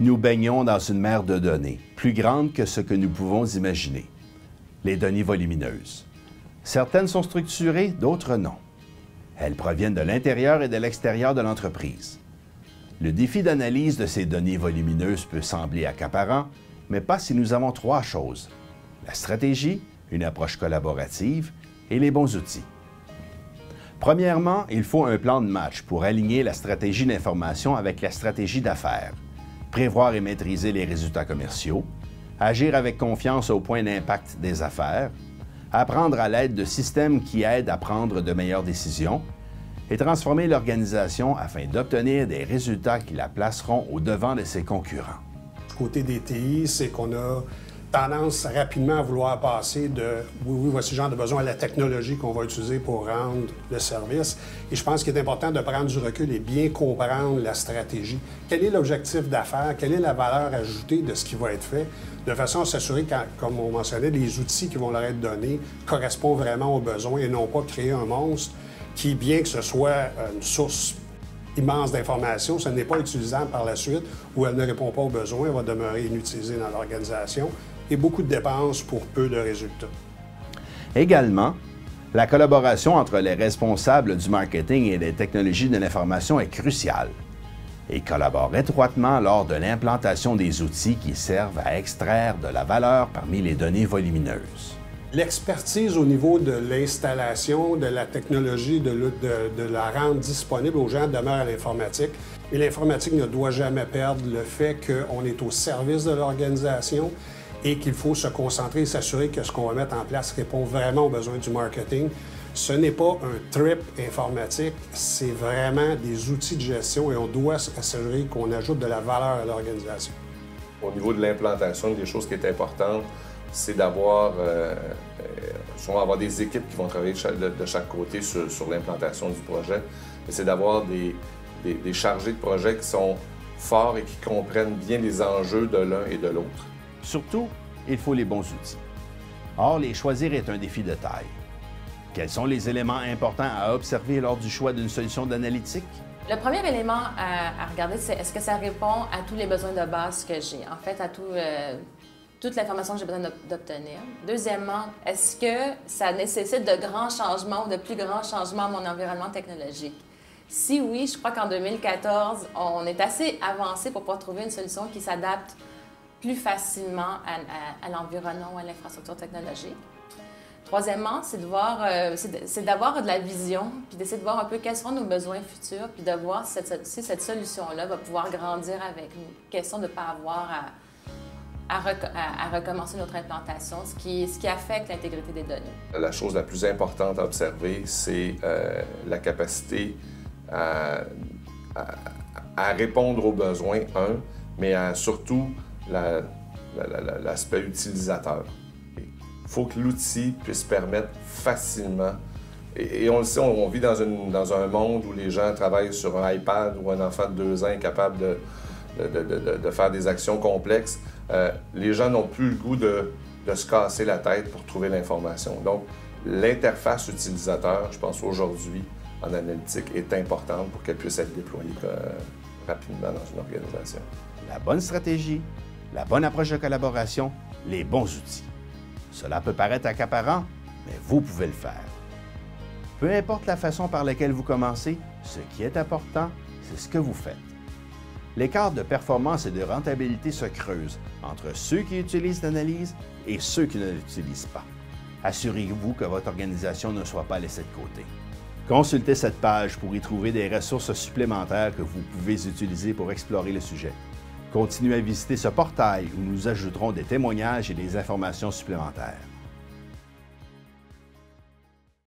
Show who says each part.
Speaker 1: Nous baignons dans une mer de données, plus grande que ce que nous pouvons imaginer. Les données volumineuses. Certaines sont structurées, d'autres non. Elles proviennent de l'intérieur et de l'extérieur de l'entreprise. Le défi d'analyse de ces données volumineuses peut sembler accaparant, mais pas si nous avons trois choses: la stratégie, une approche collaborative et les bons outils. Premièrement, il faut un plan de match pour aligner la stratégie d'information avec la stratégie d'affaires, prévoir et maîtriser les résultats commerciaux, agir avec confiance au point d'impact des affaires, apprendre à l'aide de systèmes qui aident à prendre de meilleures décisions et transformer l'organisation afin d'obtenir des résultats qui la placeront au devant de ses concurrents.
Speaker 2: Côté des TI, c'est qu'on a tendance rapidement à vouloir passer de « oui, voici le genre de besoin » à la technologie qu'on va utiliser pour rendre le service. Et je pense qu'il est important de prendre du recul et bien comprendre la stratégie. Quel est l'objectif d'affaires? Quelle est la valeur ajoutée de ce qui va être fait? De façon à s'assurer que, comme on mentionnait, les outils qui vont leur être donnés correspondent vraiment aux besoins et non pas créer un monstre qui, bien que ce soit une source immense d'informations, ce n'est pas utilisable par la suite ou elle ne répond pas aux besoins, elle va demeurer inutilisée dans l'organisation et beaucoup de dépenses pour peu de résultats.
Speaker 1: Également, la collaboration entre les responsables du marketing et des technologies de l'information est cruciale. Ils collaborent étroitement lors de l'implantation des outils qui servent à extraire de la valeur parmi les données volumineuses.
Speaker 2: L'expertise au niveau de l'installation, de la technologie, de la rendre disponible aux gens demeure à l'informatique. Et l'informatique ne doit jamais perdre le fait qu'on est au service de l'organisation et qu'il faut se concentrer et s'assurer que ce qu'on va mettre en place répond vraiment aux besoins du marketing. Ce n'est pas un trip informatique, c'est vraiment des outils de gestion et on doit s'assurer qu'on ajoute de la valeur à l'organisation.
Speaker 3: Au niveau de l'implantation, une des choses qui est importante, c'est d'avoir souvent avoir des équipes qui vont travailler de chaque côté sur l'implantation du projet. C'est d'avoir des chargés de projet qui sont forts et qui comprennent bien les enjeux de l'un et de l'autre.
Speaker 1: Surtout, il faut les bons outils. Or, les choisir est un défi de taille. Quels sont les éléments importants à observer lors du choix d'une solution d'analytique?
Speaker 4: Le premier élément à regarder, c'est est-ce que ça répond à tous les besoins de base que j'ai, en fait, à toute l'information que j'ai besoin d'obtenir. Deuxièmement, est-ce que ça nécessite de grands changements ou de plus grands changements à mon environnement technologique? Si oui, je crois qu'en 2014, on est assez avancé pour pouvoir trouver une solution qui s'adapte plus facilement à l'environnement ou à l'infrastructure technologique. Troisièmement, c'est d'avoir de la vision, puis d'essayer de voir un peu quels seront nos besoins futurs, puis de voir si cette solution-là va pouvoir grandir avec nous. Question de ne pas avoir à recommencer notre implantation, ce qui affecte l'intégrité des données.
Speaker 3: La chose la plus importante à observer, c'est la capacité à répondre aux besoins, mais surtout l'aspect utilisateur. Il faut que l'outil puisse permettre facilement, et on le sait, on vit dans un monde où les gens travaillent sur un iPad où un enfant de 2 ans est capable de faire des actions complexes. Les gens n'ont plus le goût de se casser la tête pour trouver l'information. Donc, l'interface utilisateur, je pense aujourd'hui, en analytique, est importante pour qu'elle puisse être déployée rapidement dans une organisation.
Speaker 1: La bonne stratégie, la bonne approche de collaboration, les bons outils. Cela peut paraître accaparant, mais vous pouvez le faire. Peu importe la façon par laquelle vous commencez, ce qui est important, c'est ce que vous faites. L'écart de performance et de rentabilité se creuse entre ceux qui utilisent l'analyse et ceux qui ne l'utilisent pas. Assurez-vous que votre organisation ne soit pas laissée de côté. Consultez cette page pour y trouver des ressources supplémentaires que vous pouvez utiliser pour explorer le sujet. Continuez à visiter ce portail où nous ajouterons des témoignages et des informations supplémentaires.